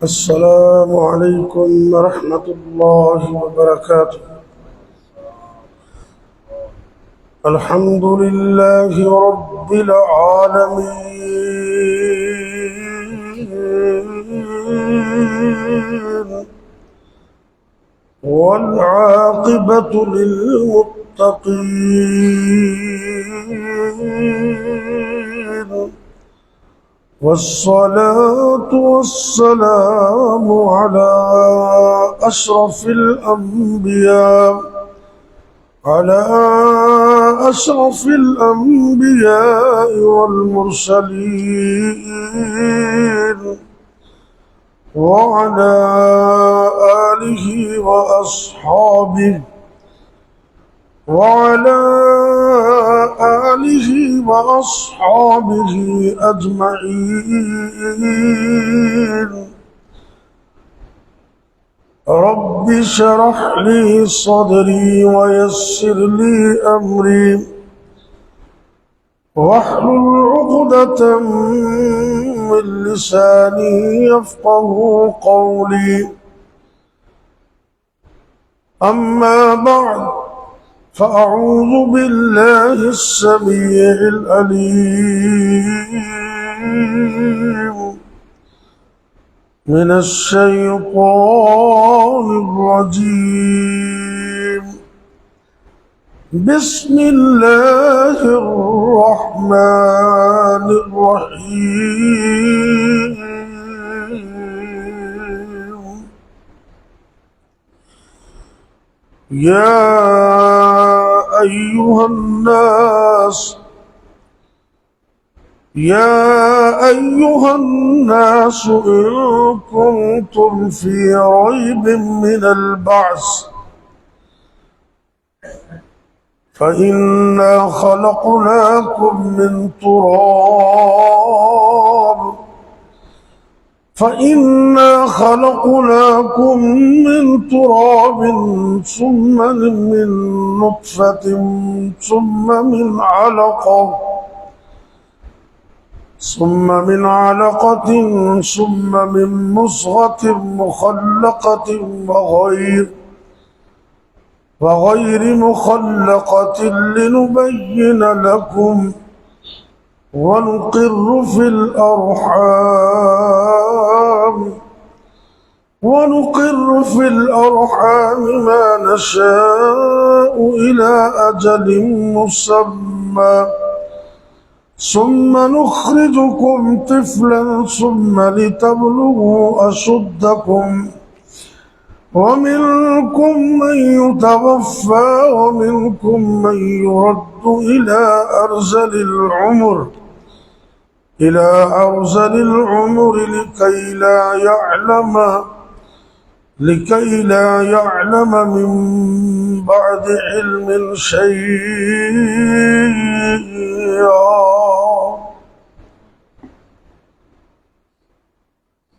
السلام عليكم ورحمة الله وبركاته. الحمد لله رب العالمين، والعاقبة للمتقين، والصلاة والسلام على أشرف الأنبياء والمرسلين، وعلى آله وأصحابه أجمعين. رب اشرح لي صدري ويسر لي أمري واحلل عقدة من لساني يفقه قولي. أما بعد، فأعوذ بالله السميع العليم من الشيطان الرجيم. بسم الله الرحمن الرحيم. يا أيها الناس إن كنتم في ريب من البعث فإنا خلقناكم من تراب ثم من نطفة ثم من علقة ثم من مضغة مخلقة وغير مخلقة لنبين لكم ونقر في الأرحام ما نشاء إلى أجل مسمى ثم نخرجكم طفلا ثم لتبلغوا أشدكم، ومنكم من يتوفى ومنكم من يرد إلى أرذل العمر لكي لا يعلم من بعد علم شيئا.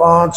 5।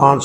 5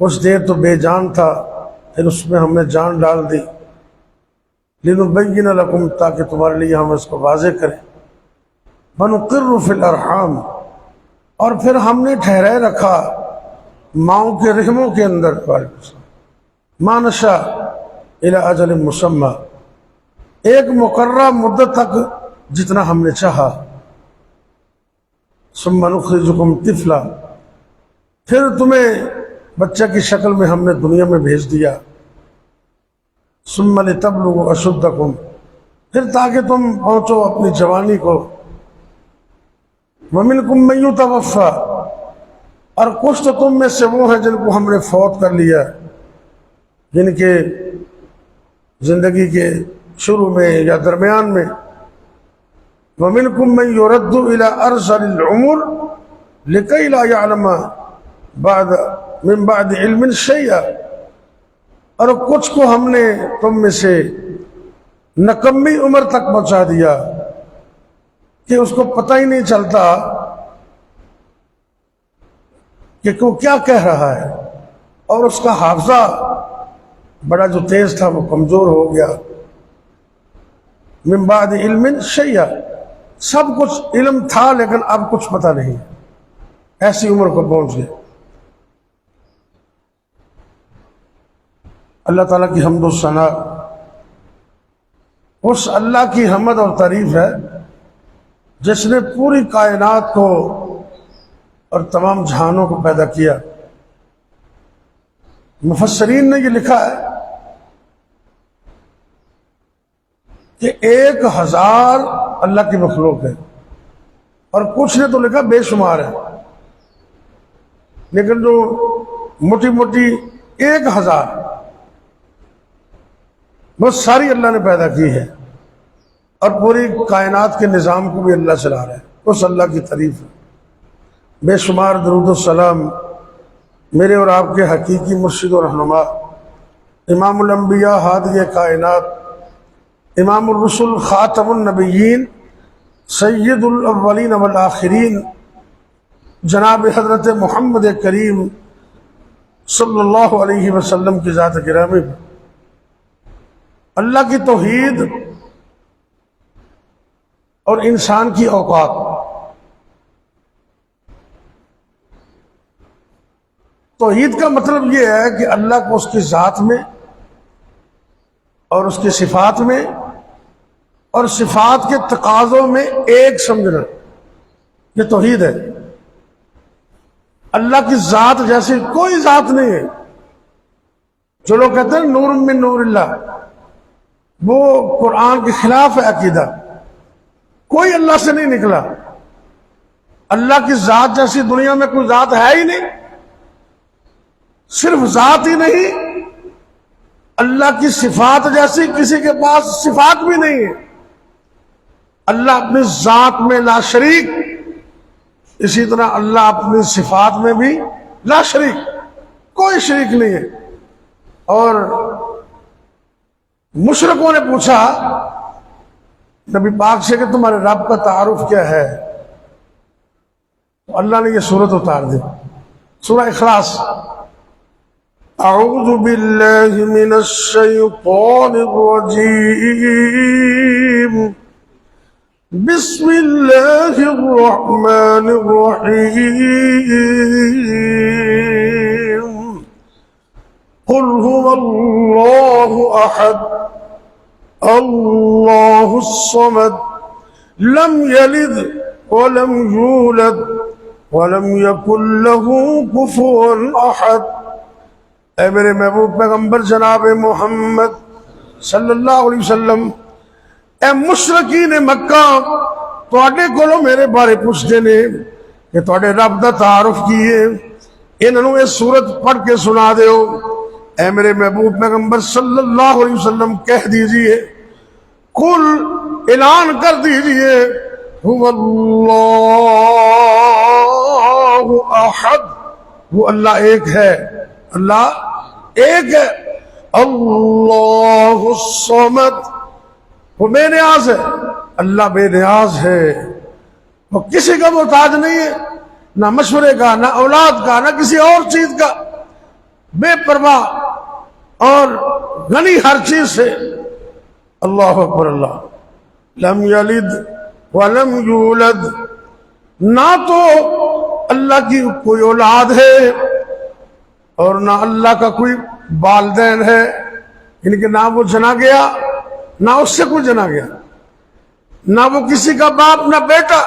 کچھ دیر تو بے جان تھا، پھر اس میں ہم نے جان ڈال دی، لنبین لکم، تاکہ تمہارے لیے ہم اس کو واضح کریں، ونقر فی الارحام، اور پھر ہم نے ٹھہرائے رکھا ماؤں کے رحموں کے اندر، ما نشاء الی اجل مسمى، ایک مقررہ مدت تک جتنا ہم نے چاہا، ثم نخرجکم طفلا، پھر تمہیں بچہ کی شکل میں ہم نے دنیا میں بھیج دیا، ثم لتبلغوا اشدکم، پھر تاکہ تم پہنچو اپنی جوانی کو، ومنکم من یتوفی، اور کچھ تو تم میں سے وہ ہیں جن کو ہم نے فوت کر لیا، جن کے زندگی کے شروع میں یا درمیان میں، ومنکم من یرد الی ارذل العمر لکی لا یعلم من بعد علم شیئا، اور کچھ کو ہم نے تم میں سے نکمی عمر تک پہنچا دیا کہ اس کو پتہ ہی نہیں چلتا کہ وہ کیا کہہ رہا ہے، اور اس کا حافظہ بڑا جو تیز تھا وہ کمزور ہو گیا، من بعد علم شیئا، سب کچھ علم تھا لیکن اب کچھ پتہ نہیں، ایسی عمر کو پہنچ گئے۔ اللہ تعالیٰ کی حمد و ثنا اس اللہ کی حمد اور تعریف ہے جس نے پوری کائنات کو اور تمام جہانوں کو پیدا کیا۔ مفسرین نے یہ لکھا ہے کہ 1000 اللہ کی مخلوق ہے، اور کچھ نے تو لکھا بے شمار ہے، لیکن جو موٹی موٹی 1000 بہت ساری اللہ نے پیدا کی ہے، اور پوری کائنات کے نظام کو بھی اللہ چلا رہا ہے، اس اللہ کی تعریف ہے۔ بے شمار درود و سلام میرے اور آپ کے حقیقی مرشد و رہنما امام الانبیاء ہادی کائنات امام الرسل خاتم النبیین سید الاولین والآخرین جناب حضرت محمد کریم صلی اللہ علیہ وسلم کی ذات گرامی پر۔ اللہ کی توحید اور انسان کی اوقات، توحید کا مطلب یہ ہے کہ اللہ کو اس کی ذات میں اور اس کی صفات میں اور صفات کے تقاضوں میں ایک سمجھنا، یہ توحید ہے۔ اللہ کی ذات جیسی کوئی ذات نہیں ہے۔ جو لوگ کہتے ہیں نور من نور اللہ، وہ قرآن کے خلاف ہے عقیدہ، کوئی اللہ سے نہیں نکلا۔ اللہ کی ذات جیسی دنیا میں کوئی ذات ہے ہی نہیں، صرف ذات ہی نہیں، اللہ کی صفات جیسی کسی کے پاس صفات بھی نہیں ہے۔ اللہ اپنی ذات میں لا شریک، اسی طرح اللہ اپنی صفات میں بھی لا شریک، کوئی شریک نہیں ہے۔ اور مشرکوں نے پوچھا نبی پاک سے کہ تمہارے رب کا تعارف کیا ہے، تو اللہ نے یہ سورت اتار دی، سورہ اخلاص۔ اعوذ باللہ من الشیطان الرجیم، بسم اللہ الرحمن الرحیم، قل هو اللہ احد اللہ الصمد لم یلد ولم یولد ولم یکن له کفوا احد۔ اے میرے محبوب پیغمبر جناب محمد صلی اللہ علیہ وسلم، اے مشرکین مکہ، تواڈے کولوں میرے بارے پوچھدے نے کہ تواڈے رب دا تعارف کی ہے، انہاں نوں یہ سورت پڑھ کے سنا دیو۔ اے میرے محبوب پیغمبر صلی اللہ علیہ وسلم کہہ دیجئے، قل، اعلان کر دیجئے، هو اللہ احد، وہ اللہ ایک ہے، اللہ ایک ہے۔ اللہ الصمد، وہ بے نیاز ہے، اللہ بے نیاز ہے، وہ کسی کا محتاج نہیں ہے، نہ مشورے کا، نہ اولاد کا، نہ کسی اور چیز کا۔ بے پرواہ اور غنی ہر چیز سے. اللہ اکبر اللہ. لم یلد ولم یولد، نہ تو اللہ کی کوئی اولاد ہے اور نہ اللہ کا کوئی والدین ہے، یعنی کہ نہ وہ جنا گیا نہ اس سے کوئی جنا گیا، نہ وہ کسی کا باپ نہ بیٹا.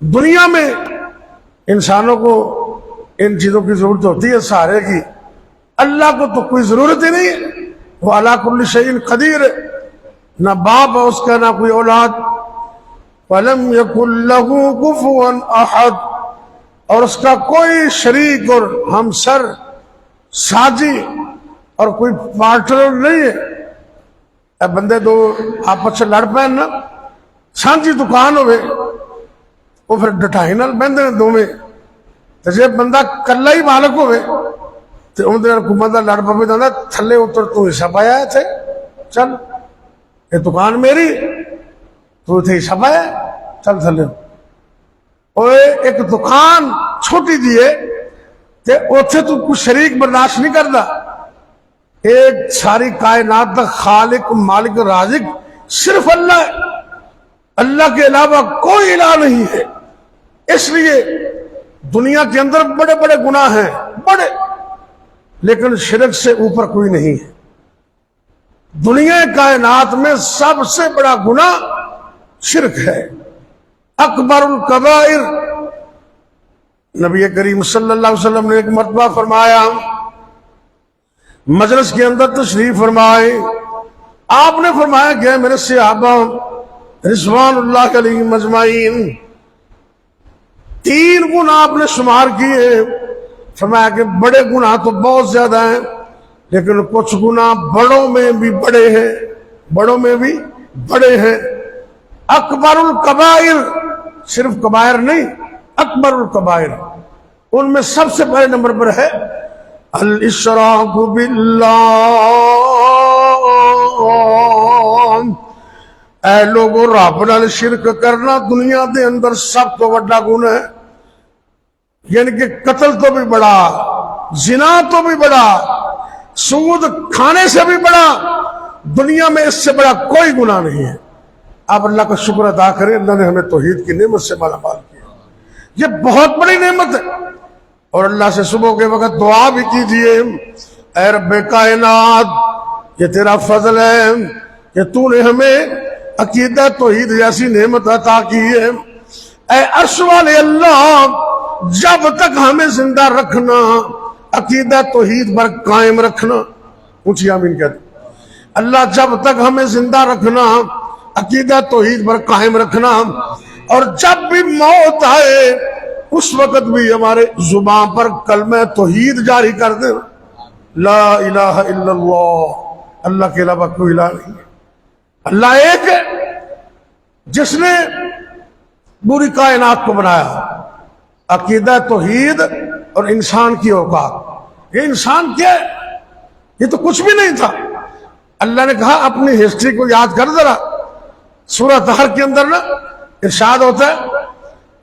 دنیا میں انسانوں کو ان چیزوں کی ضرورت ہوتی ہے سہارے کی، اللہ کو تو کوئی ضرورت ہی نہیں ہے. وہ علی کل شیء قدیر ہے، نہ باپ ہے اس کا نہ کوئی اولاد. وَلَمْ يَكُنْ لَهُ كُفُوًا أَحَدٌ، اور اس کا کوئی شریک اور ہمسر ساجی اور کوئی پارٹنر نہیں ہے. اے بندے دو آپس سے لڑ پین نا، سانجی دکان ہوئے وہ پھر ڈٹائی نال بہندے دو میں. تو جب بندہ کلا ہی مالک ہوئے تو اندر کو بندہ لڑ پوے جانا، تھلے اتر تو حصہ پایا ہے تھے، چل یہ دکان میری تو اتنے حصہ پایا ہے، چل تھلے. اور ایک دکان چھوٹی جی ہے تے اوتھے تو کوئی شریک برداشت نہیں کرتا. ایک ساری کائنات کا خالق مالک رازق صرف اللہ ہے، اللہ کے علاوہ کوئی الہ نہیں ہے. اس لیے دنیا کے اندر بڑے بڑے گناہ ہیں، بڑے، لیکن شرک سے اوپر کوئی نہیں ہے. دنیا کائنات میں سب سے بڑا گناہ شرک ہے، اکبر الکبائر. نبی کریم صلی اللہ علیہ وسلم نے ایک مرتبہ فرمایا، مجلس کے اندر تشریف فرمائے، آپ نے فرمایا کہ میرے صحابہ رضوان اللہ علیہم اجمعین، 3 گناہ آپ نے شمار کیے. فرمایا کہ بڑے گناہ تو بہت زیادہ ہیں، لیکن کچھ گناہ بڑوں میں بھی بڑے ہیں، بڑوں میں بھی بڑے ہیں. اکبر الکبائر، صرف کبائر نہیں، اکبر الکبائر. ان میں سب سے پہلے نمبر پر ہے الاشراک باللہ. اے لوگوں، رب نال شرک کرنا دنیا دے اندر سب تو بڑا گناہ ہے. یعنی کہ قتل تو بھی بڑا، زنا تو بھی بڑا، سود کھانے سے بھی بڑا، دنیا میں اس سے بڑا کوئی گناہ نہیں ہے. آپ اللہ کا شکر ادا کریں، اللہ نے ہمیں توحید کی نعمت سے مالا مال کیا، یہ بہت بڑی نعمت ہے. اور اللہ سے صبح کے وقت دعا بھی کیجئے، اے رب کائنات، یہ تیرا فضل ہے کہ تو نے ہمیں عقیدہ توحید جیسی نعمت عطا کی ہے. اے عرش والے اللہ، جب تک ہمیں زندہ رکھنا، عقیدہ توحید پر قائم رکھنا. اونچی آمین کہتے اللہ، جب تک ہمیں زندہ رکھنا، عقیدہ توحید پر قائم رکھنا، اور جب بھی موت آئے اس وقت بھی ہمارے زبان پر کلمہ توحید جاری کر دے. لا الہ الا اللہ، اللہ کے علاوہ کوئی الہ نہیں ہے. اللہ ایک ہے جس نے پوری کائنات کو بنایا. عقیدہ توحید اور انسان کی اوقات. یہ انسان کیا ہے؟ یہ تو کچھ بھی نہیں تھا. اللہ نے کہا اپنی ہسٹری کو یاد کر ذرا. سورہ طہر کے اندر نا ارشاد ہوتا ہے،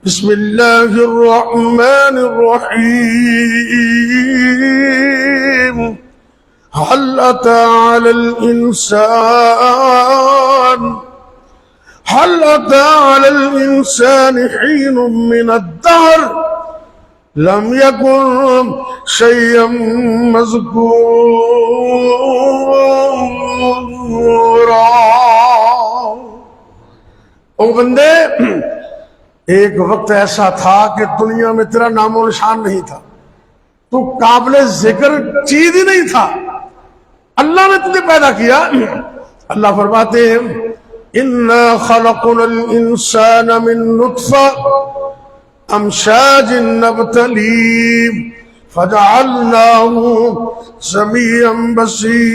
بسم اللہ الرحمن الرحیم، هل أتى على الإنسان حين من الدهر لم يكن شيئا مذكورا. او بندے، ایک وقت ایسا تھا کہ دنیا میں تیرا نام و نشان نہیں تھا، تو قابل ذکر چیز ہی نہیں تھا. اللہ نے تجھے پیدا کیا. اللہ فرماتے ہیں اِنَّا خَلَقْنَا الْإِنسَانَ مِن نُطْفَةٍ أَمْشَاجٍ نَبْتَلِيهِ فَجَعَلْنَاهُ سَمِيعًا بَصِيرًا.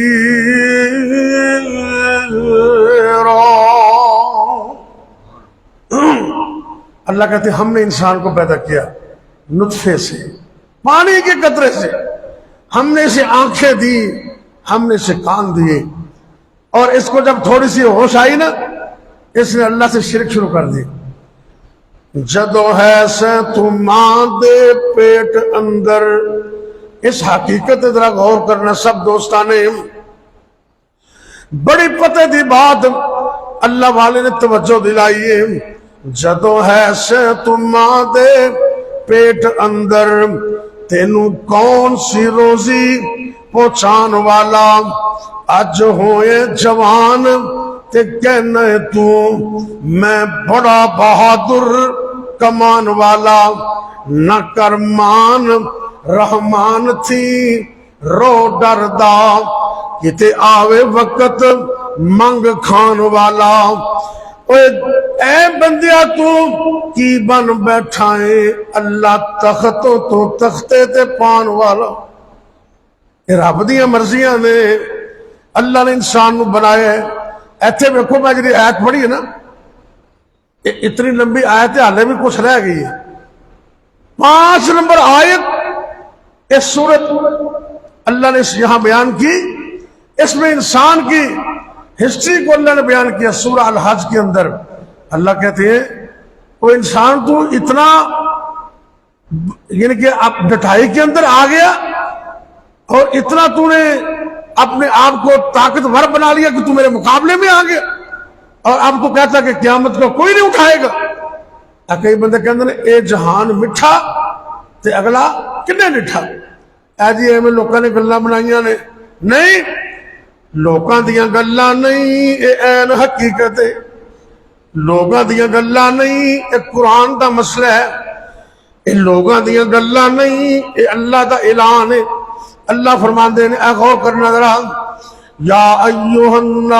اللہ کہتے ہیں ہم نے انسان کو پیدا کیا نطفے سے، پانی کے قطرے سے. ہم نے اسے آنکھیں دی، ہم نے اسے کان دیے، اور اس کو جب تھوڑی سی ہوش آئی نا، اس نے اللہ سے شرک شروع کر دی. جدو ہے سے تو ماں دے پیٹ اندر اس حقیقت ذرا غور کرنا سب دوستانے، بڑی پتے دی بات اللہ والے نے توجہ دلائیے، جدوں ہے سے تم ماں دے پیٹ اندر تینوں کون سی روزی پہنچان والا، اج ہوئے جوان تے کہنے تو میں بڑا بہادر کمان والا، نہ کرمان رحمان تھی رو ڈردا، کتے آوے وقت منگ کھان والا۔ اے بندیا تو کی بن بیٹھائے، اللہ تختوں تو تختے تے پان والا۔ یہ رب دیاں مرضیاں نے، اللہ نے انسان نو بنایا ہے۔ ایتھے ویکھو میں جڑی آیت پڑھی ہے نا، اتنی لمبی آیت حالے بھی کچھ رہ گئی ہے۔ 5 نمبر آیت اس صورت اللہ نے یہاں بیان کی، اس میں انسان کی ہسٹری کو اللہ نے بیان کیا۔ سورہ الحج کے اندر اللہ کہتے ہیں وہ انسان تو اتنا یعنی کہ اب ڈٹائی کے اندر آ گیا اور اتنا تو نے اپنے آپ کو طاقتور بنا لیا کہ تو میرے مقابلے میں آ گیا، اور اب تو کہتا کہ قیامت کو کوئی نہیں اٹھائے گا۔ کئی بندے کہتے ہیں اے جہان مٹھا تے اگلا کنے نٹھا۔ اے جی ایویں لوکاں نے گلاں بنائیاں نے، نہیں، لوکاں دیاں گلاں نہیں، اے عین حقیقت ہے۔ لوگاں دیاں گلاں نہیں، اے قرآن دا مسئلہ ہے۔ اے لوگاں دیاں گلاں نہیں، اے اللہ دا اعلان ہے۔ اللہ فرماندے نے، اے غور کرنا ذرا، یا ایھا الناس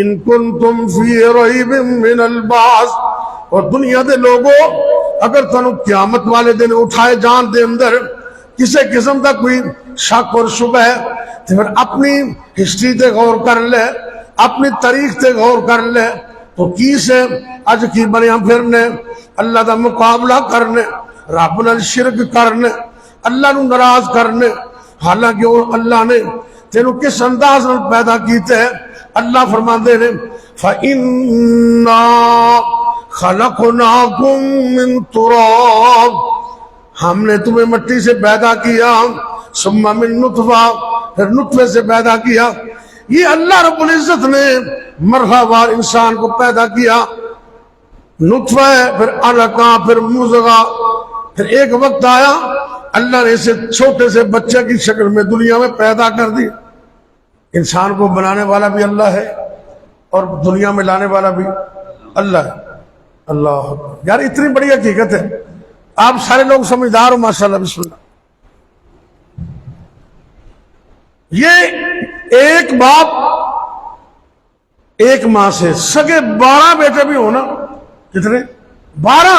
ان کنتم فی ریب من البعث، اور دنیا دے لوگوں اگر تنوں قیامت والے دن اٹھائے جان دے اندر کسی قسم کا کوئی شک اور شبہ ہے تو پھر اپنی ہسٹری تے غور کر لے، اپنی تاریخ تے غور کر لے، تو کی سے اج کی بنیا پھرنے، اللہ دا مقابلہ کرنے، رب نال شرک کرنے، اللہ نو ناراض کرنے، حالانکہ اللہ نے تینوں کس انداز میں پیدا کیتے ہیں۔ اللہ فرماندے نے فَإِنَّا خَلَقْنَاكُم مِّن تُرَابٍ، ہم نے تمہیں مٹی سے پیدا کیا، ثم من نطفہ، پھر نطفے سے پیدا کیا۔ یہ اللہ رب العزت نے مرحلہ وار انسان کو پیدا کیا، نطفہ ہے، پھر علقہ، پھر مضغہ، پھر ایک وقت آیا اللہ نے اسے چھوٹے سے بچے کی شکل میں دنیا میں پیدا کر دی۔ انسان کو بنانے والا بھی اللہ ہے اور دنیا میں لانے والا بھی اللہ ہے۔ اللہ یار اتنی بڑی حقیقت ہے، آپ سارے لوگ سمجھدار ہو ماشاءاللہ، بسم اللہ۔ یہ ایک باپ ایک ماں سے سگے 12 بیٹے بھی ہونا، کتنے 12۔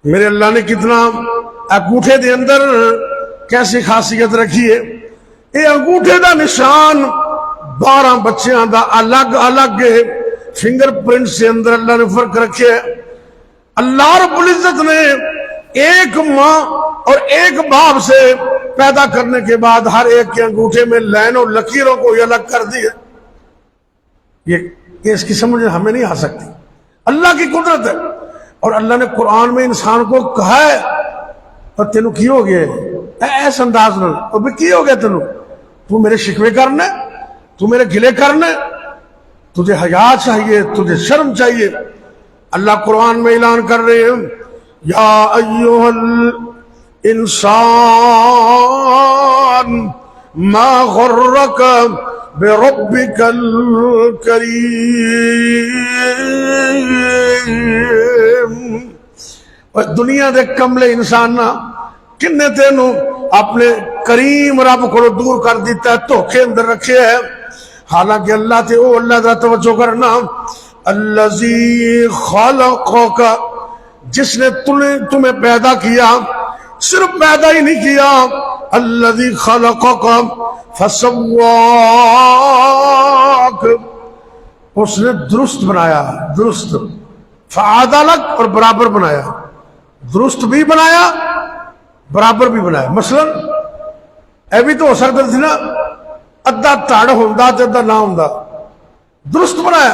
میرے اللہ نے کتنا انگوٹھے دے اندر کیسی خاصیت رکھی ہے، یہ انگوٹھے دا نشان 12 بچیاں دا الگ الگ فنگر پرنٹ سے اندر اللہ نے فرق رکھے۔ اللہ رب العزت نے ایک ماں اور ایک باپ سے پیدا کرنے کے بعد ہر ایک کے انگوٹھے میں لائن اور لکیروں کو یہ الگ کر دیا۔ یہ اس کی سمجھ ہمیں نہیں آ سکتی، اللہ کی قدرت ہے۔ اور اللہ نے قرآن میں انسان کو کہا ہے اور تینوں کی ہو گیا ایس انداز میں، اور بھی کی ہو گیا تینوں، تو میرے شکوے کرنے، تو میرے گلے کرنے، تجھے حیا چاہیے، تجھے شرم چاہیے۔ اللہ قرآن میں اعلان کر رہے ہیں یا ایھا الانسان ما غرک بربک الکریم، دنیا دے کملے انسان کنے تینوں اپنے کریم رب کو دور کر دیتا ہے، دھوکے اندر رکھے ہے۔ حالانکہ اللہ تے او اللہ دا توجہ کرنا، الذی خلقک، جس نے تمہیں پیدا کیا، صرف پیدا ہی نہیں کیا، الذی خلقک فسواک، اس نے درست بنایا، درست، فعدلک، اور برابر بنایا، درست بھی بنایا برابر بھی بنایا۔ مثلا اے بھی تو ہو سکتا تھی نا ادھا تڑ ہوندا تے ادھا نہ ہوندا، درست بنایا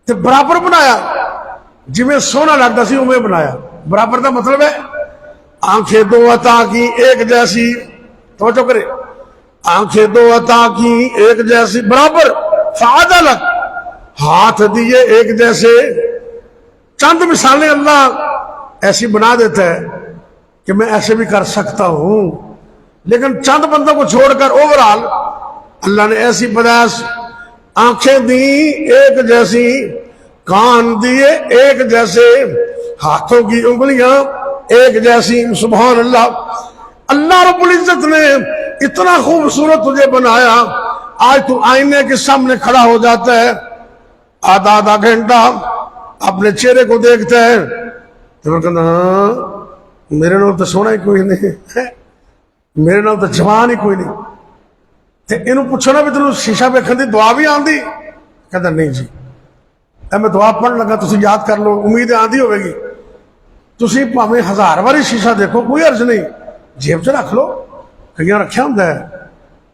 تے برابر بنایا، جی میں سونا لگتا سی اوے بنایا۔ برابر دا مطلب ہے آنکھیں دو عطا کی ایک جیسی، توجہ کرے، آنکھیں دو عطا کی ایک جیسی برابر، فعدلت، ہاتھ دیے ایک جیسے. چند مثالیں اللہ ایسی بنا دیتا ہے کہ میں ایسے بھی کر سکتا ہوں، لیکن چند بندوں کو چھوڑ کر اوورال اللہ نے ایسی پیدائش، آنکھیں دی ایک جیسی، کان دیے ایک جیسے، ہاتھوں کی انگلیاں ایک جیسی. سبحان اللہ. اللہ رب العزت نے اتنا خوبصورت تجھے بنایا، آج تو آئینے کے سامنے کھڑا ہو جاتا ہے آدھا گھنٹہ اپنے چہرے کو دیکھتا ہے تو میں کہتا ہاں میرے نال تو سونا ہی کوئی نہیں، میرے نال تو جوان ہی کوئی نہیں. تے انہوں پوچھنا بھی تینوں شیشہ ویکھن دی دعا بھی آندی؟ کہتا نہیں جی اے میں دعا پڑھن لگا تسی یاد کر لو، امید آندی ہوئے گی. تسی پاویں 1000 باری شیشہ دیکھو کوئی عرض نہیں، جیب چ رکھ لو، کئیاں رکھیا ہوندا ہے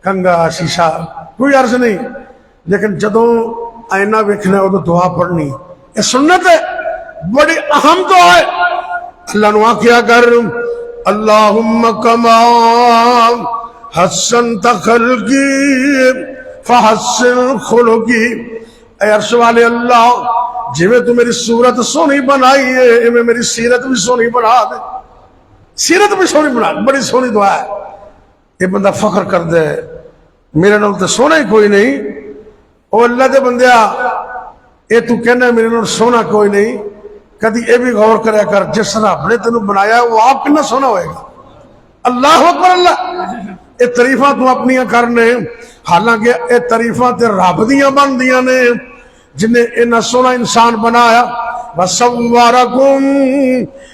کنگا شیشہ، کوئی عرض نہیں. لیکن جدوں آئینہ ویکھنا ادو دعا پڑھنی، یہ سنت ہے، بڑی اہم دعا ہے. اللہ نو آکھیا کر اللہم کما حسنت خلقی فحسن خلقی. اے عرش والے اللہ، جی میں تو میری صورت سونی بنائی ہے میں میری سیرت بھی سونی بنا دے، سیرت بھی سونی بنا دے. بڑی سونی دعا ہے. یہ بندہ فخر کر دے میرے نال تو سونا ہی کوئی نہیں. او اللہ دے بندیا، اے تو کہنا میرے نال سونا کوئی نہیں، کدی اے بھی غور کریا کر جس رب نے تینوں بنایا وہ آپ کتنا سونا ہوئے گا. اللہ اکبر. اللہ اے تعریفاں تو اپنیاں کرنے، حالانکہ اے تعریفاں تے رب دیاں بن دیاں نے جنہیں اتنا سونا انسان بنایا. وَصَوَّرَكُمْ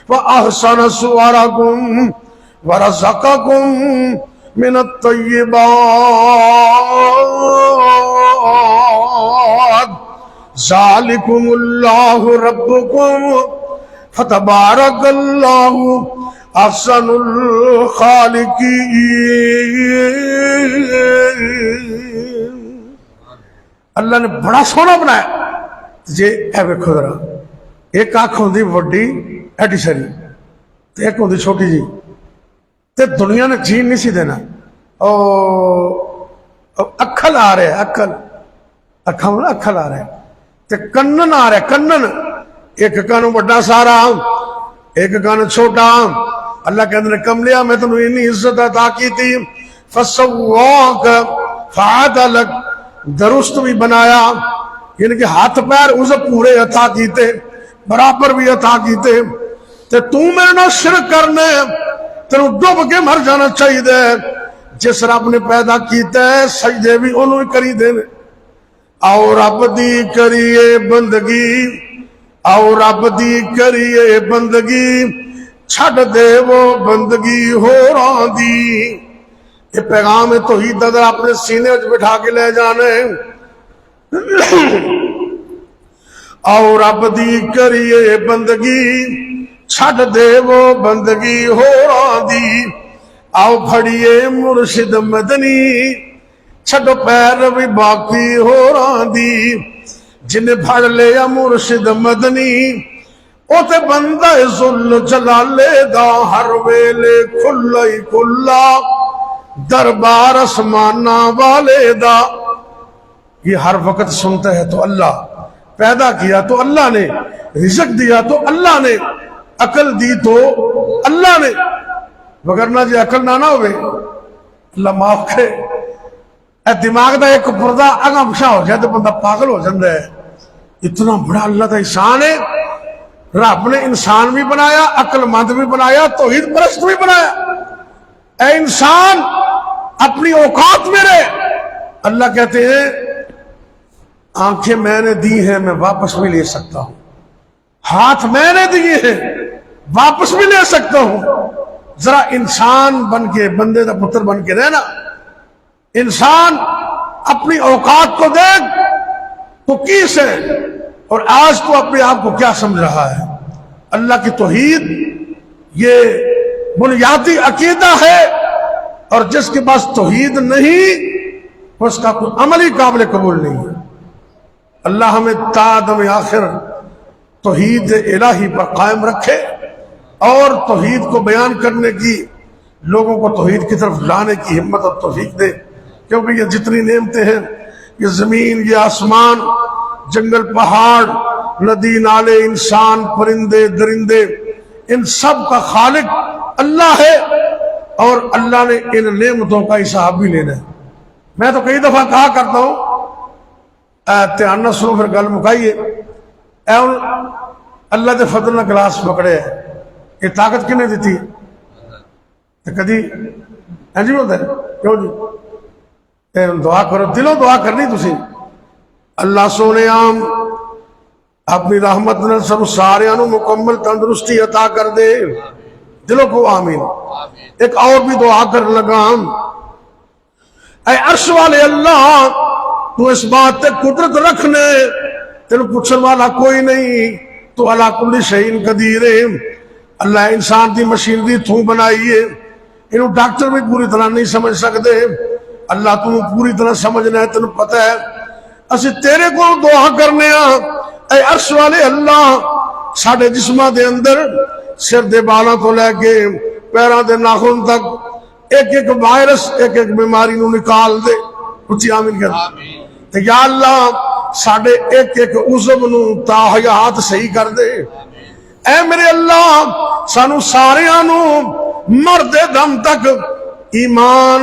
وَأَحْسَنَ صُوَرَكُمْ وَرَزَقَكُمْ مِنَ الطَّيِّبَاتِ ذَلِكُمُ اللَّهُ رَبُّكُمْ فَتَبَارَكَ اللَّهُ احسن الخالقین. اللہ نے بڑا سونا بنایا. جی اے ویکھو ذرا، ایک اکھ ہوندی وڈی ایڈی ساری تے ایک ہوندی چھوٹی جی، تے دنیا نے جین نہیں سی دینا. اکھل آ رہے اکھل آ رہے تے کنن آ رہے کنن، ایک کن بڑا سارا ایک کن چھوٹا. اللہ کہتے ہیں کملیا میں تنہوں اتنی عزت عطا کی تھی، فسواک فعدلک، درست بھی بنایا، یعنی کہ ہاتھ پیر اسے پورے عطا کیتے، برابر بھی عطا کیتے. تے تو میرے نال شرک کرنے تینوں ڈوب کے مر جانا چاہیے دے. جس رب نے پیدا کیتا ہے سجدے بھی انہوں ہی کری دے. اور رب دی کریے بندگی، اور رب دی کریے بندگی، چھڑ دے وہ بندگی ہو رہا دی. یہ پیغام توحید اگر اپنے سینے وچ بٹھا کے لے جانے. اور رب دی کریے بندگی، چھڑ دے وہ بندگی ہو رہا دی. آؤ پھڑیے مرشد مدنی، چھڑ پیر بھی باقی ہو رہا دی. جنہیں پھڑ لیا مرشد مدنی، او تے بندہ ذل جلالے دا، ہر ویلے کھلا ہی کھلا دربار اسمانہ والے دا. یہ ہر وقت سنتا ہے تو اللہ، پیدا کیا تو اللہ نے، رزق دیا تو اللہ نے، عقل دی تو اللہ نے. وگرنہ جی عقل نہ ہوئے اللہ معاف کرے، اے دماغ دا ایک پردہ اگا پچھا ہو جائے تو بندہ پاگل ہو جاتا ہے. اتنا بڑا اللہ دا احسان ہے. رب نے انسان بھی بنایا، عقل مند بھی بنایا، توحید پرست بھی بنایا. اے انسان اپنی اوقات میں رہے. اللہ کہتے ہیں آنکھیں میں نے دی ہیں میں واپس بھی لے سکتا ہوں، ہاتھ میں نے دیے ہیں واپس بھی لے سکتا ہوں. ذرا انسان بن کے، بندے دا پتر بن کے رہنا. انسان اپنی اوقات کو دیکھ تو کیس ہے، اور آج تو اپنے آپ کو کیا سمجھ رہا ہے. اللہ کی توحید یہ بنیادی عقیدہ ہے، اور جس کے پاس توحید نہیں اس کا کوئی عملی قابل قبول نہیں ہے. اللہ ہمیں تا دم آخر توحید الہی پر قائم رکھے اور توحید کو بیان کرنے کی، لوگوں کو توحید کی طرف لانے کی ہمت اور توفیق دے، کیونکہ یہ جتنی نعمتیں ہیں، یہ زمین، یہ آسمان، جنگل، پہاڑ، ندی، نالے، انسان، پرندے، درندے، ان سب کا خالق اللہ ہے، اور اللہ نے ان نعمتوں کا حساب بھی لینا ہے۔ میں تو کئی دفعہ کہا کرتا ہوں، دھیان نہ سنو پھر گل مکائیے، اے اللہ دے فضل نہ گلاس پکڑے ہے، یہ طاقت کنے دیتی ہے؟ کدی جی ہوتا ہے کیوں جی؟ دعا کرو، دلوں دعا کرنی تسی، اللہ سونے عام اپنی رحمت نے سب سارے مکمل تندرستی عطا کر دے، دلوں کو آمین۔ ایک اور بھی دعا کر لگا، اے عرش والے اللہ، تو اس بات تے قدرت رکھنے، تینوں پوچھن والا کوئی نہیں، تو علی کل شیء قدیر ہے۔ اللہ انسان دی مشینری تو بنائی ہے، انہوں ڈاکٹر بھی پوری طرح نہیں سمجھ سکتے، اللہ تو پوری طرح سمجھنا ہے، تینوں پتہ ہے۔ اسی تیرے کو دعا کرنے ہاں، اے عرش والے اللہ، ساڑھے جسمہ دے اندر سر دے بالاں تو لے کے پیراں دے ناخن تک ایک ایک وائرس، ایک ایک بیماری نو نکال دے، کچھ آمین کر۔ یا اللہ ساڑھے ایک ایک عضو نو تا حیات صحیح کر دے، اے میرے اللہ سانو سارے آنو مرد دم تک ایمان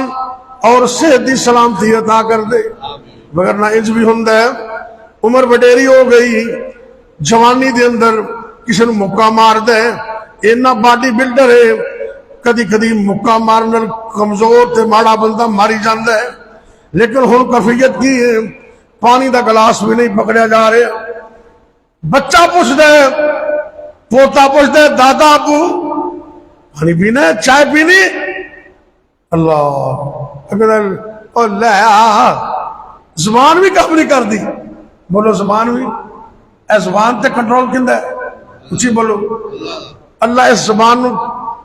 اور صحت دی سلامتی عطا کر دے، وگرنہ انج بھی ہوندا ہے عمر وڈیری ہو گئی، جوانی دے اندر کسی نے مکہ مار دے، اینا باڈی بلڈر ہے، کدی کدی مکہ مارنے کمزور تے ماڑا بندہ ماری جاندہ ہے، لیکن ہن کفیت کی ہے، پانی دا گلاس بھی نہیں پکڑیا جا رہے، بچہ پوچھ دے، پوتا پوچھ دے، دادا ابو پانی پینا ہے، چائے پینی، اللہ اگر لے زبان بھی کم نہیں کر دی، بولو زبان بھی، اے زبان تے کنٹرول کندہ ہے، اچھی بولو، اللہ اس زبان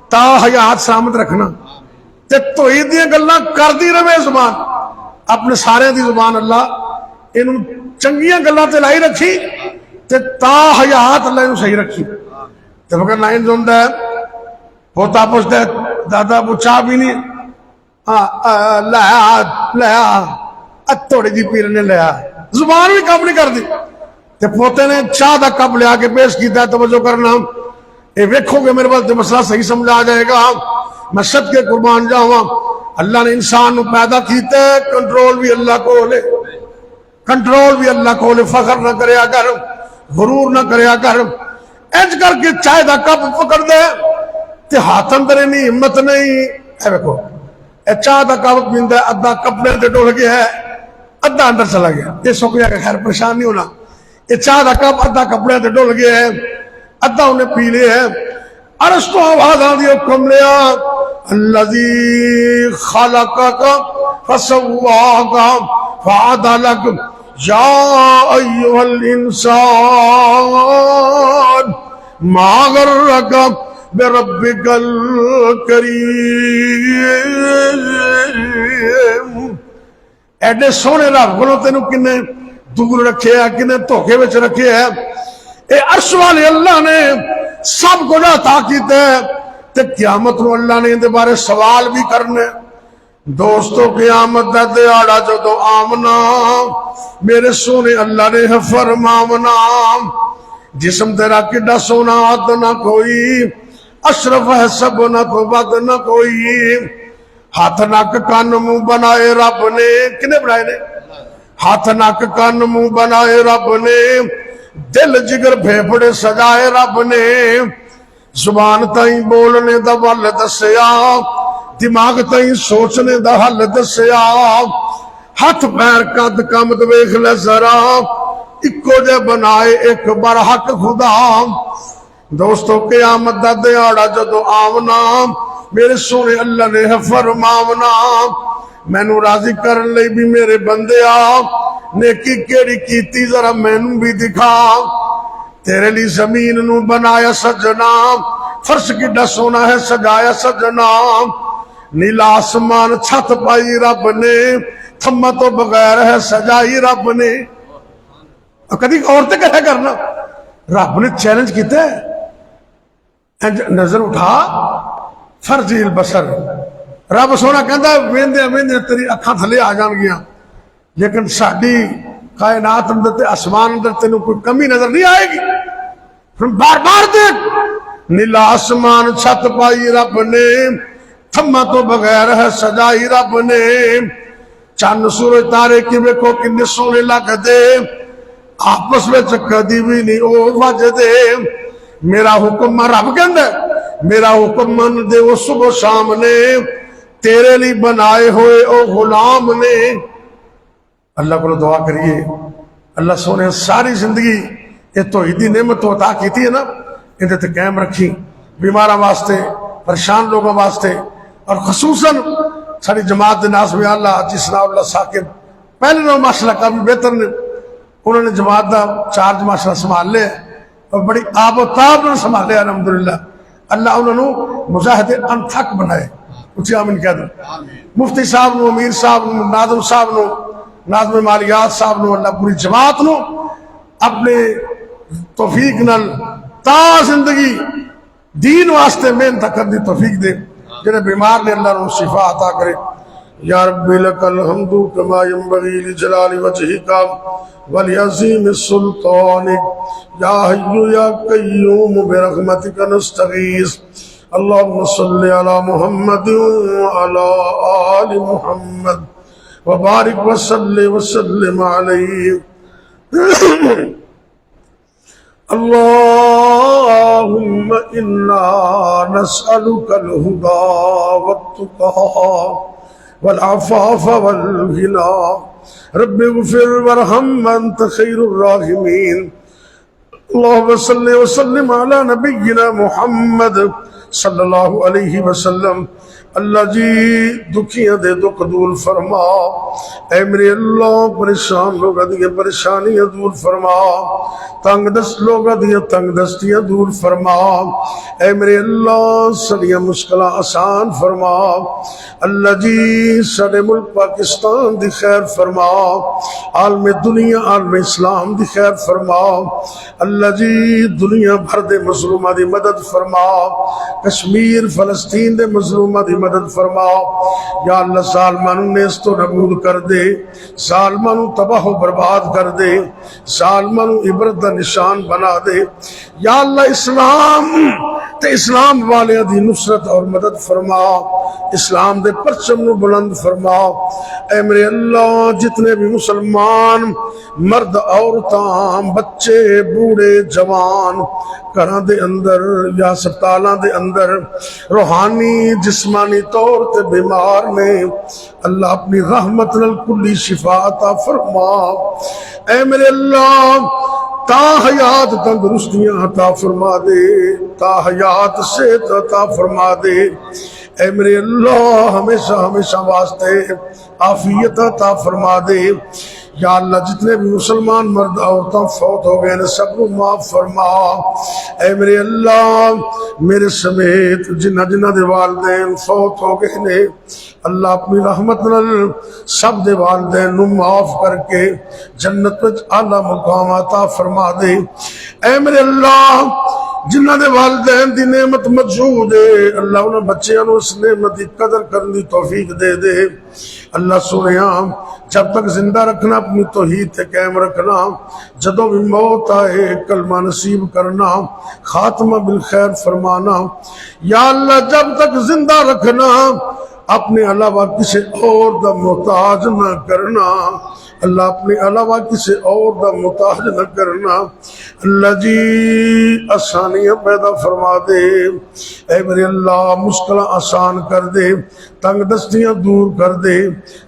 تا حیات سلامت رکھنا، تے توحید دیاں گلاں کر دی رہے زبان، اپنے سارے دی زبان اللہ انہوں چنگیاں گلاں تے لائی رکھی، تے تا حیات اللہ انہوں صحیح رکھی، تے مگر نائن زندہ ہے، پوتا پوچھتا ہے، دادا ابو چاہ بھی نہیں، لیا تھوڑی جی پیرنے لیا، زبان بھی کم نہیں کر دی، تے پوتے نے چاہ دا کپ لیا کے پیش کیتا ہے، توجہ کرنا، اے ویکھو گے میرے پاس مسئلہ صحیح سمجھا آ جائے گا، میں صدقے قربان جاواں، اللہ نے انسان پیدا کیتا ہے، کنٹرول بھی اللہ کو لے، کنٹرول بھی اللہ کو لے، فخر نہ کریا کر، غرور نہ کریا کر، انج کر کے چائے دا کپ پکڑ دے، تے ہاتھ اندر نہیں، ہمت نہیں، اے ویکھو اے چاہ دا کپ پیندا ہے، ادھا کپڑے تے ڈول گیا ہے، ادھا اندر چلا گیا، یہ سک گیا کہ خیر پریشان نہیں ہونا، یہ چاہ دا کپ ادھا کپڑے تے ڈول گیا ہے، ادھا انہیں پی لیا ہے، عرش تو آواز آ دی حکم لیا، الذی خلقک فسواک فعدلک یا ایھا الانسان ما غرک بربک الکریم، ایڈے سونے رب کو تینوں کنے دور رکھے ہے، کنے دھوکے وچ رکھے ہے، اے عرش والے اللہ نے سب کو عطا کیتے ہیں، تے قیامت نو اللہ نے اندے بارے سوال بھی کرنے، دوستو قیامت دا دیہاڑا جدو آمنا، میرے سونے اللہ نے فرماونا، جسم تیرا کڈا سونا عد نہ کوئی، اشرف ہے سب نہ کو بد نہ کوئی، ہاتھ ناک کان منہ بنائے رب نے، کنے بنائے نے؟ ہاتھ ناک کان منہ بنائے رب نے، دل جگر پھیپڑے سجائے رب نے، زبان تائیں بولنے دا ول دسیا، دماغ تائیں سوچنے دا حل دسیا، ہاتھ پیر قد قامت ویکھ لے ذرا، اکو جے بنائے ایک برحق خدا، دوستو قیامت دا دیہاڑا جدو آونا، میرے سونے اللہ نے فرماونا، مینوں راضی کرن لئی بھی میرے بندے آ، نیکی کیڑی کیتی ذرا مینوں بھی دکھا، تیرے لی زمین نو بنایا سجنا، فرش کڈا سونا ہے سجایا سجنا، نیلا آسمان چھت پائی رب نے، تھما تو بغیر ہے سجائی رب نے، کدی عورتیں کہہ کرنا رب نے چیلنج کیتا ہے، نظر اٹھا فرجی البصر، رب سونا کہندا ویندے ویندے تیری اکھاں تھلے آ جان گیاں، لیکن ساڈی کائنات اندر تے آسمان اندر تینوں کوئی کمی نظر نہیں آئے گی۔ بار بار دیکھ، نیلا آسمان چھت پائی رب نے، تھما تو بغیر ہے سجائی رب نے، چند سورج تارے کی ویکھو کنے سونے لگ دے، آپس میں کدی بھی نہیں او وج دے، میرا حکم رب کہندا میرا حکم من دے وہ صبح شام نے، تیرے لیے بنائے ہوئے او غلام نے۔ اللہ کو دعا کریے اللہ سونے ساری زندگی یہ توحیدی نعمت تو عطا کیتی ہے نا، اندر تے قائم رکھی، بیماراں واسطے، پریشان لوگوں واسطے، اور خصوصاً ساری جماعت دے ناس میں اللہ حاجی ثناء اللہ ثاقب پہلے نو ماشاءاللہ کافی بہتر نے، انہوں نے جماعت دا چارج ماشاءاللہ سنبھال لے اور بڑی آب و تاب نے سنبھال لے الحمدللہ۔ اللہ انہوں نے مجاہد انتھک بنائے، اچھی آمین کہہ دو۔ مفتی صاحب نو، امیر صاحب نو، ناظم صاحب نو، ناظم مالیات صاحب نو، اللہ پوری جماعت نو اپنے توفیق نال تا زندگی دین واسطے محنت کرنے توفیق دے، جنہیں بیمار نے اللہ نو شفا عطا کرے۔ یا رب لک الحمد کما ینبغی لجلال وجہک ولعظیم سلطانک، یا حی یا قیوم برحمتک نستغیث، اللہم صلی علی محمد وعلی آل محمد وبارک وسلم علیہ۔ اللہم انا نسألک الہدی والتقی والعفاف والغنى، رب اغفر وارحم انت خیر الراحمین۔ اللہم صلی وسلم علی نبینا محمد صلی اللہ علیہ وسلم۔ اللہ جی دکھیاں دے دکھ دور فرما، اے میرے اللہ پریشان لوگاں دیاں پریشانیاں دور فرما، تنگ دست لوگاں دیاں تنگ دستیاں دور فرما، اے میرے اللہ ساڈیاں مشکلاں آسان فرما۔ اللہ جی ساڈے ملک پاکستان دی خیر فرما، عالم دنیا عالم اسلام دی خیر فرما۔ اللہ جی دنیا بھر دے مظلوماں دی مدد فرما، کشمیر فلسطین دے مظلوماں دی مدد فرما۔ یا اللہ ظالمانوں نے اس تو نابود کر دے، ظالمانوں تباہ و برباد کر دے، ظالمانوں عبرت دا نشان بنا دے۔ یا اللہ اسلام تے اسلام والیاں دی نصرت اور مدد فرما، اسلام دے پرچم نو بلند فرما۔ اے میرے اللہ جتنے بھی مسلمان مرد عورتاں بچے بوڑھے جوان گھراں دے اندر یا ہسپتالاں دے اندر روحانی جسمانی طور تے بیمار نے، اللہ اپنی رحمت نال کلی شفا عطا فرما۔ اے میرے اللہ تا حیات تندرستیاں عطا فرما دے، تا حیات صحت عطا فرما دے۔ اے میرے اللہ ہمیشہ ہمیشہ واسطے عافیت عطا فرما دے۔ یا اللہ جتنے بھی مسلمان مرد عورتاں فوت ہو گئے نے سب کو معاف فرما۔ اے میرے اللہ میرے سمیت جنہ جنہ دے والدین فوت ہو گئے نے، اللہ اپنی رحمت نال سب دے والدین نو معاف کر کے جنت وچ اعلی مقام عطا فرما دے۔ اے میرے اللہ جنہ دے والدین دی نعمت موجود ہے، اللہ انہاں بچیاں نو اس نعمت دی قدر کرنے دی توفیق دے دے۔ اللہ سنیا جب تک زندہ رکھنا اپنی توحید تے قائم رکھنا، جدوں بھی موت آئے کلمہ نصیب کرنا، خاتمہ بالخیر فرمانا۔ یا اللہ جب تک زندہ رکھنا اپنے علاوہ کسی اور دا محتاج نہ کرنا، اللہ اپنے علاوہ کسی اور دا محتاج نہ کرنا۔ اللہ جی آسانیاں پیدا فرما دے، اے میرے اللہ مشکلیں آسان کر دے، تنگ دستیاں دور کر دے،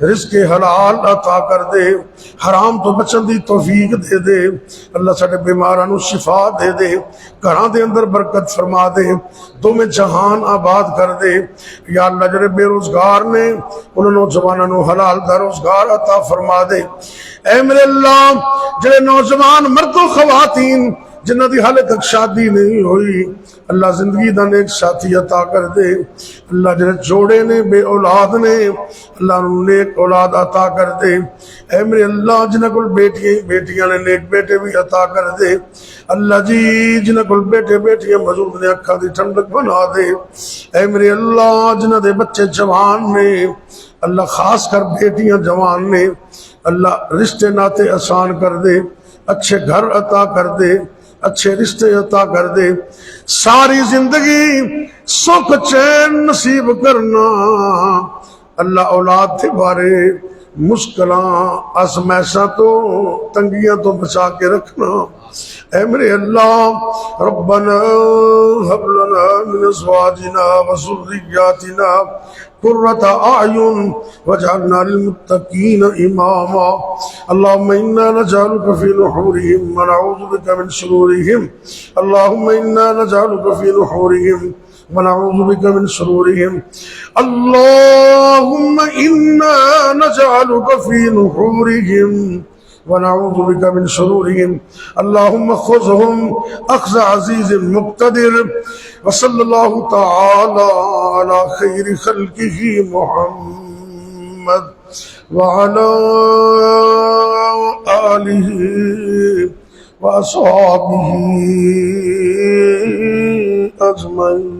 رزق حلال عطا کر دے، حرام تو بچن دی توفیق دے دے۔ اللہ ساڈے بیماراں نو شفا دے دے، گھراں دے اندر برکت فرما دے، دو میں جہان آباد کر دے۔ یا اللہ جڑے بے روزگار نے انہوں نوجوانوں نو حلال دا روزگار عطا فرما دے۔ اے میرے اللہ جڑے نوجوان مرد و خواتین جنہ دی حالے تک شادی نہیں ہوئی، اللہ زندگی دا نیک ساتھی عطا کر دے۔ اللہ جڑے جوڑے نے بے اولاد نے، اللہ انہوں نیک اولاد عطا کر دے۔ اے میرے اللہ جنہ کو بیٹیاں نے نیک بیٹے بھی عطا کر دے اللہ جی، جنہ کو بیٹے بیٹیاں موجود نے اکھا دی ٹھنڈک بنا دے اے میرے اللہ جنہ دے بچے جوان نے اللہ خاص کر بیٹیاں جوان نے اللہ رشتے ناتے آسان کر دے، اچھے گھر عطا کر دے، اچھے رشتے عطا کر دے، ساری زندگی سکھ چین نصیب کرنا اللہ، اولاد تھے بارے مشکلاں ازمائشاں تو تنگیاں تو بچا کے رکھنا اے میرے اللہ ربنا هب لنا من ازواجنا وذرياتنا قرة اعين واجعلنا للمتقين اماما اللهم انا نجعلك في نحورهم ونعوذ بك من شرورهم اللهم انا نجعلك في نحورهم ونعوذ بك من شرورهم اللهم انا نجعلك في نحورهم ونعوذ بك من شرورهم اللهم خذهم اخذ عزيز مقتدر وصلى الله تعالى على خير خلقه محمد وعلى آله وأصحابه أجمعين.